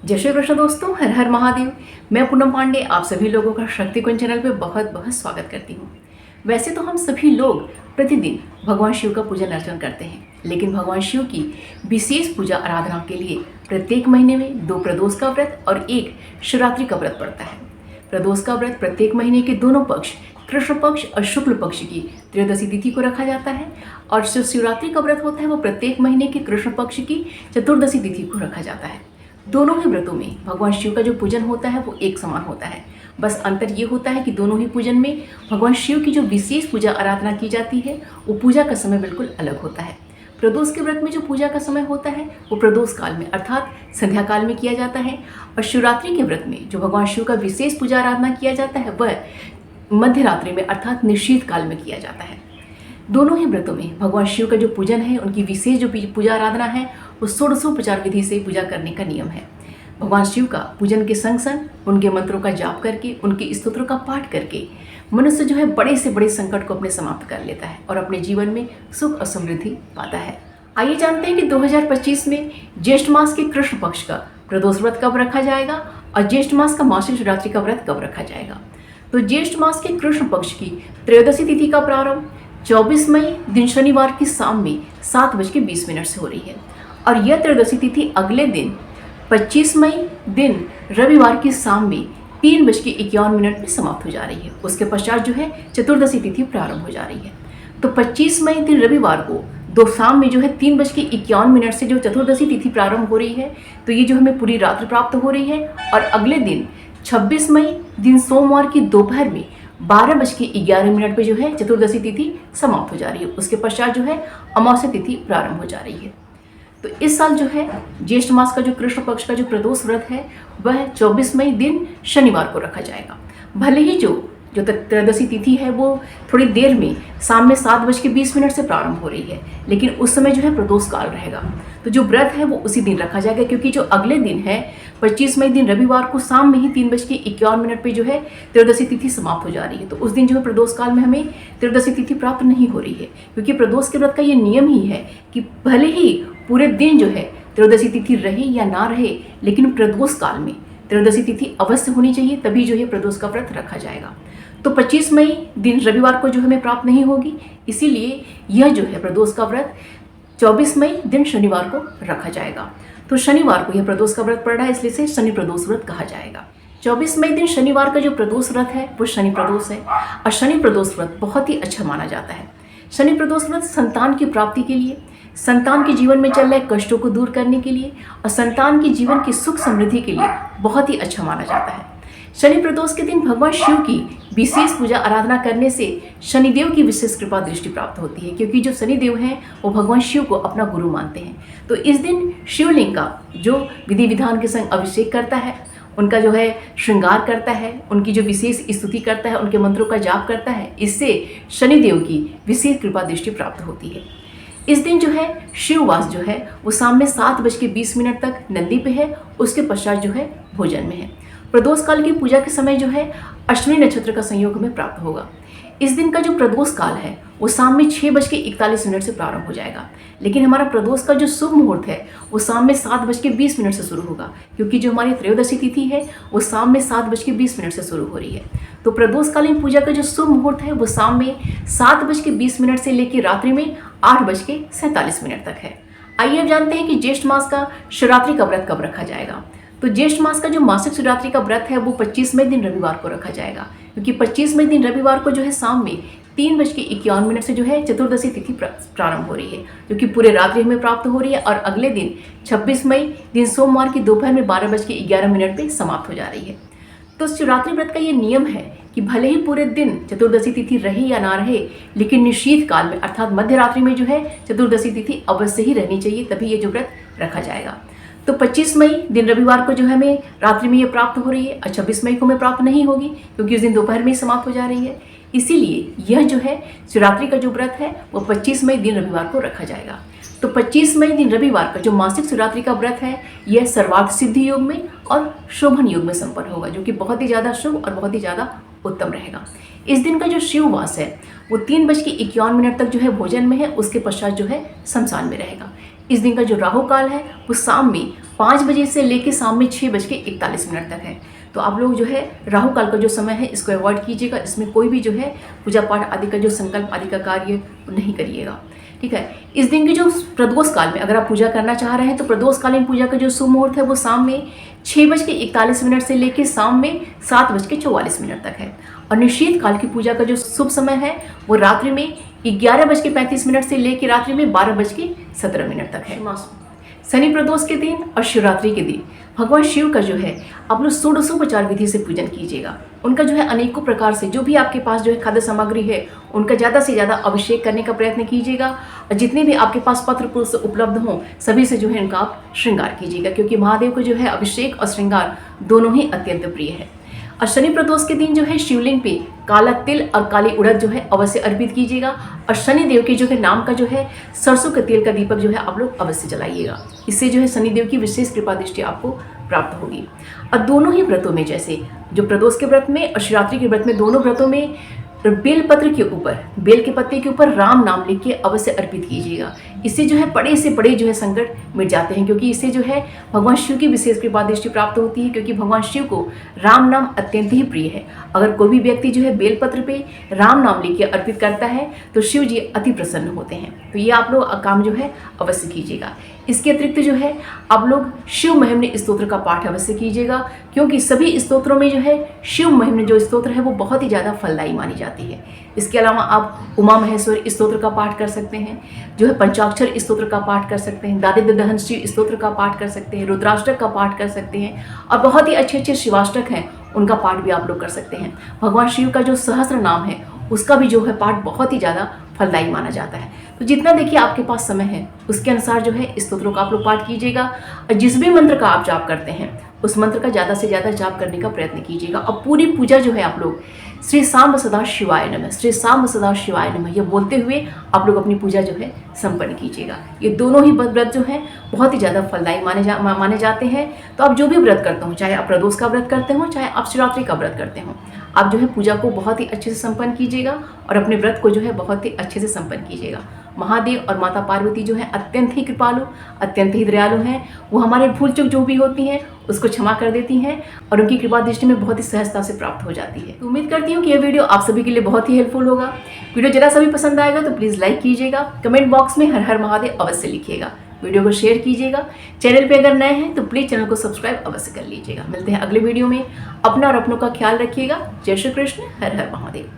जय श्री कृष्ण दोस्तों, हर हर महादेव। मैं पूनम पांडे आप सभी लोगों का शक्तिकुंज चैनल पे बहुत बहुत स्वागत करती हूँ। वैसे तो हम सभी लोग प्रतिदिन भगवान शिव का पूजन अर्चन करते हैं, लेकिन भगवान शिव की विशेष पूजा आराधना के लिए प्रत्येक महीने में 2 प्रदोष का व्रत और 1 शिवरात्रि का व्रत पड़ता है। प्रदोष का व्रत प्रत्येक महीने के दोनों पक्ष, कृष्ण पक्ष और शुक्ल पक्ष की त्रयोदशी तिथि को रखा जाता है, और जो शिवरात्रि का व्रत होता है वो प्रत्येक महीने के कृष्ण पक्ष की चतुर्दशी तिथि को रखा जाता है। दोनों ही व्रतों में भगवान शिव का जो पूजन होता है वो एक समान होता है। बस अंतर ये होता है कि दोनों ही पूजन में भगवान शिव की जो विशेष पूजा आराधना की जाती है वो पूजा का समय बिल्कुल अलग होता है। प्रदोष के व्रत में जो पूजा का समय होता है वो प्रदोष काल में अर्थात संध्या काल में किया जाता है, और शिवरात्रि के व्रत में जो भगवान शिव का विशेष पूजा आराधना किया जाता है वह मध्य रात्रि में अर्थात निशीथ काल में किया जाता है। दोनों ही व्रतों में भगवान शिव का जो पूजन है, उनकी विशेष जो पूजा आराधना है वो षोडशोपचार विधि से पूजा करने का नियम है। भगवान शिव का पूजन के संग संग उनके मंत्रों का जाप करके, उनके स्तोत्रों का पाठ करके मनुष्य जो है बड़े से बड़े संकट को अपने समाप्त कर लेता है और अपने जीवन में सुख और समृद्धि पाता है। आइए जानते हैं कि 2025 में ज्येष्ठ मास के कृष्ण पक्ष का प्रदोष व्रत कब रखा जाएगा और ज्येष्ठ मास का मासिक शिवरात्रि का व्रत कब रखा जाएगा। तो ज्येष्ठ मास के कृष्ण पक्ष की त्रयोदशी तिथि का प्रारंभ 24 मई दिन शनिवार की शाम में 7:20 से हो रही है, और यह त्रयोदशी तिथि अगले दिन 25 मई दिन रविवार की शाम में 3:51 में समाप्त हो जा रही है। उसके पश्चात जो है चतुर्दशी तिथि प्रारंभ हो जा रही है। तो 25 मई दिन रविवार को दो शाम में जो है 3:51 से जो चतुर्दशी तिथि प्रारंभ हो रही है, तो ये जो हमें पूरी रात्रि प्राप्त हो रही है, और अगले दिन 26 मई दिन सोमवार की दोपहर में 12:11 पे जो है चतुर्दशी तिथि समाप्त हो जा रही है। उसके पश्चात जो है अमावस्या तिथि प्रारंभ हो जा रही है। तो इस साल जो है ज्येष्ठ मास का जो कृष्ण पक्ष का जो प्रदोष व्रत है वह 24 मई दिन शनिवार को रखा जाएगा। भले ही जो त्रयोदशी तिथि है वो थोड़ी देर में शाम में 7:20 से प्रारंभ हो रही है, लेकिन उस समय जो है प्रदोष काल रहेगा। तो जो व्रत है वो उसी दिन रखा जाएगा, क्योंकि जो अगले दिन है 25 मई दिन रविवार को शाम में ही 3:51 पे जो है त्रयोदशी तिथि समाप्त हो जा रही है। तो उस दिन जो है प्रदोष काल में हमें त्रयोदशी तिथि प्राप्त नहीं हो रही है, क्योंकि प्रदोष के व्रत का ये नियम ही है कि भले ही पूरे दिन जो है त्रयोदशी तिथि रहे या ना रहे, लेकिन प्रदोष काल में त्रयोदशी तिथि अवश्य होनी चाहिए, तभी जो है प्रदोष का व्रत रखा जाएगा। तो 25 मई दिन रविवार को जो हमें प्राप्त नहीं होगी, इसीलिए यह जो है प्रदोष का व्रत 24 मई दिन शनिवार को रखा जाएगा। तो शनिवार को यह प्रदोष का व्रत पड़ रहा है, इसलिए से शनि प्रदोष व्रत कहा जाएगा। 24 मई दिन शनिवार का जो प्रदोष व्रत है वो शनि प्रदोष है, और शनि प्रदोष व्रत बहुत ही अच्छा माना जाता है। शनि प्रदोष व्रत संतान की प्राप्ति के लिए, संतान के जीवन में चल रहे कष्टों को दूर करने के लिए और संतान के जीवन की सुख समृद्धि के लिए बहुत ही अच्छा माना जाता है। शनि प्रदोष के दिन भगवान शिव की विशेष पूजा आराधना करने से शनिदेव की विशेष कृपा दृष्टि प्राप्त होती है, क्योंकि जो शनिदेव हैं वो भगवान शिव को अपना गुरु मानते हैं। तो इस दिन शिवलिंग का जो विधि विधान के संग अभिषेक करता है, उनका जो है श्रृंगार करता है, उनकी जो विशेष स्तुति करता है, उनके मंत्रों का जाप करता है, इससे शनिदेव की विशेष कृपा दृष्टि प्राप्त होती है। इस दिन जो है शिववास जो है वो शाम में 7:20 तक नंदी पे है, उसके पश्चात जो है भोजन में है। प्रदोष काल की पूजा के समय जो है अश्विनी नक्षत्र का संयोग हमें प्राप्त होगा। इस दिन का जो प्रदोष काल है वो शाम में 6:41 से प्रारंभ हो जाएगा, लेकिन हमारा प्रदोष का जो शुभ मुहूर्त है वो शाम में 7:20 से शुरू होगा, क्योंकि जो हमारी त्रयोदशी तिथि है वो शाम में 7:20 से शुरू हो रही है। तो प्रदोष कालीन पूजा का जो शुभ मुहूर्त है वो शाम में 7:20 से लेकर रात्रि में 8:47 तक है। आइए अब जानते हैं कि ज्येष्ठ मास का शिवरात्रि का व्रत कब रखा जाएगा। तो ज्येष्ठ मास का जो मासिक शिवरात्रि का व्रत है वो 25 मई दिन रविवार को रखा जाएगा, क्योंकि 25 मई दिन रविवार को जो है शाम में 3:51 से जो है चतुर्दशी तिथि प्रारंभ हो रही है, जो कि पूरे रात्रि में प्राप्त हो रही है, और अगले दिन 26 मई दिन सोमवार की दोपहर में 12:11 पे समाप्त हो जा रही है। तो शिवरात्रि व्रत का ये नियम है कि भले ही पूरे दिन चतुर्दशी तिथि रहे या ना रहे, लेकिन निशीथ काल में अर्थात मध्य रात्रि में जो है चतुर्दशी तिथि अवश्य ही रहनी चाहिए, तभी ये जो व्रत रखा जाएगा। तो 25 मई दिन रविवार को जो है हमें रात्रि में ये प्राप्त हो रही है, और 26 मई को हमें प्राप्त नहीं होगी, क्योंकि उस दिन दोपहर में ही समाप्त हो जा रही है। इसीलिए यह जो है शिवरात्रि का जो व्रत है वो 25 मई दिन रविवार को रखा जाएगा। तो 25 मई दिन रविवार का जो मासिक शिवरात्रि का व्रत है यह सर्वार्थ सिद्धि योग में और शोभन योग में संपन्न होगा, जो कि बहुत ही ज़्यादा शुभ और बहुत ही ज़्यादा उत्तम रहेगा। इस दिन का जो शिववास है वो 3:51 तक जो है भोजन में है, उसके पश्चात जो है शमशान में रहेगा। इस दिन का जो राहु काल है वो शाम में 5 बजे से लेकर शाम में 6:41 तक है। तो आप लोग जो है राहु काल का जो समय है इसको अवॉइड कीजिएगा। इसमें कोई भी जो है पूजा पाठ आदि का जो संकल्प आदि का कार्य नहीं करिएगा, ठीक है। इस दिन की जो प्रदोष काल में अगर आप पूजा करना चाह रहे हैं तो प्रदोषकालीन पूजा का जो शुभ मुहूर्त है वो शाम में 6:41 से लेकर शाम में 7:44 तक है। और निषेध काल की पूजा का जो शुभ समय है वो रात्रि में 11:35 से लेकर रात्रि में 12:17 तक है। शनि प्रदोष के दिन और शिवरात्रि के दिन भगवान शिव का जो है आप लोग षोडशोपचार विधि से पूजन कीजिएगा। उनका जो है अनेकों प्रकार से जो भी आपके पास जो है खाद्य सामग्री है उनका ज़्यादा से ज़्यादा अभिषेक करने का प्रयत्न कीजिएगा। और जितने भी आपके पास पत्र पुष्प उपलब्ध हों सभी से जो है इनका आप श्रृंगार कीजिएगा, क्योंकि महादेव को जो है अभिषेक और श्रृंगार दोनों ही अत्यंत प्रिय है। और शनि प्रदोष के दिन जो है शिवलिंग पे काला तिल और काली उड़द जो है अवश्य अर्पित कीजिएगा। और शनि देव के जो है नाम का जो है सरसों के तेल का दीपक जो है आप लोग अवश्य जलाइएगा। इससे जो है शनि देव की विशेष कृपा दृष्टि आपको प्राप्त होगी। और दोनों ही व्रतों में, जैसे जो प्रदोष के व्रत में और शिवरात्रि के व्रत में, दोनों व्रतों में बेल पत्र के ऊपर, बेल के पत्ते के ऊपर राम नाम लिख के अवश्य अर्पित कीजिएगा। इससे जो है बड़े से बड़े जो है संकट मिट जाते हैं, क्योंकि इससे जो है भगवान शिव की विशेष कृपा दृष्टि प्राप्त होती है, क्योंकि भगवान शिव को राम नाम अत्यंत ही प्रिय है। अगर कोई भी व्यक्ति जो है बेलपत्र पे राम नाम लिख के अर्पित करता है तो शिव जी अति प्रसन्न होते हैं। तो ये आप लोग काम जो है अवश्य कीजिएगा। इसके अतिरिक्त जो है आप लोग शिव महिम्न स्तोत्र का पाठ अवश्य कीजिएगा, क्योंकि सभी स्तोत्रों में जो है शिव महिम्न जो स्तोत्र है वो बहुत ही ज़्यादा फलदायी मानी जाती है। इसके अलावा आप उमा महेश्वर स्तोत्र का पाठ कर सकते हैं, जो है पंचाक्षर स्तोत्र का पाठ कर सकते हैं, दारिद्र्य दहन शिव स्तोत्र का पाठ कर सकते हैं, रुद्राष्टक का पाठ कर सकते हैं, और बहुत ही अच्छे अच्छे शिवाष्टक हैं उनका पाठ भी आप लोग कर सकते हैं। भगवान शिव का जो सहस्त्र नाम है उसका भी जो है पाठ बहुत ही ज़्यादा फलदायी माना जाता है। तो जितना देखिए आपके पास समय है उसके अनुसार जो है स्तोत्रों का आप लोग पाठ कीजिएगा। और जिस भी मंत्र का आप जाप करते हैं उस मंत्र का ज़्यादा से ज़्यादा जाप करने का प्रयत्न कीजिएगा। और पूरी पूजा जो है आप लोग श्री सांब सदा शिवाय नमः, श्री सांब सदा शिवाय नमः ये बोलते हुए आप लोग अपनी पूजा जो है संपन्न कीजिएगा। ये दोनों ही व्रत जो हैं बहुत ही ज़्यादा फलदायी माने जाते हैं। तो आप जो भी व्रत करते हो, चाहे आप प्रदोष का व्रत करते हो, चाहे आप शिवरात्रि का व्रत करते हो, आप जो है पूजा को बहुत ही अच्छे से संपन्न कीजिएगा और अपने व्रत को जो है बहुत ही अच्छे से संपन्न कीजिएगा। महादेव और माता पार्वती जो है अत्यंत ही कृपालु, अत्यंत ही दयालु हैं। वो हमारे भूल चूक जो भी होती हैं उसको क्षमा कर देती हैं और उनकी कृपा दृष्टि में बहुत ही सहजता से प्राप्त हो जाती है। तो उम्मीद करती हूँ कि यह वीडियो आप सभी के लिए बहुत ही हेल्पफुल होगा। वीडियो जरा सा भी पसंद आएगा तो प्लीज़ लाइक कीजिएगा, कमेंट बॉक्स में हर हर महादेव अवश्य लिखिएगा, वीडियो को शेयर कीजिएगा। चैनल पे अगर नए हैं तो प्लीज़ चैनल को सब्सक्राइब अवश्य कर लीजिएगा। मिलते हैं अगले वीडियो में। अपना और अपनों का ख्याल रखिएगा। जय श्री कृष्ण, हर हर महादेव।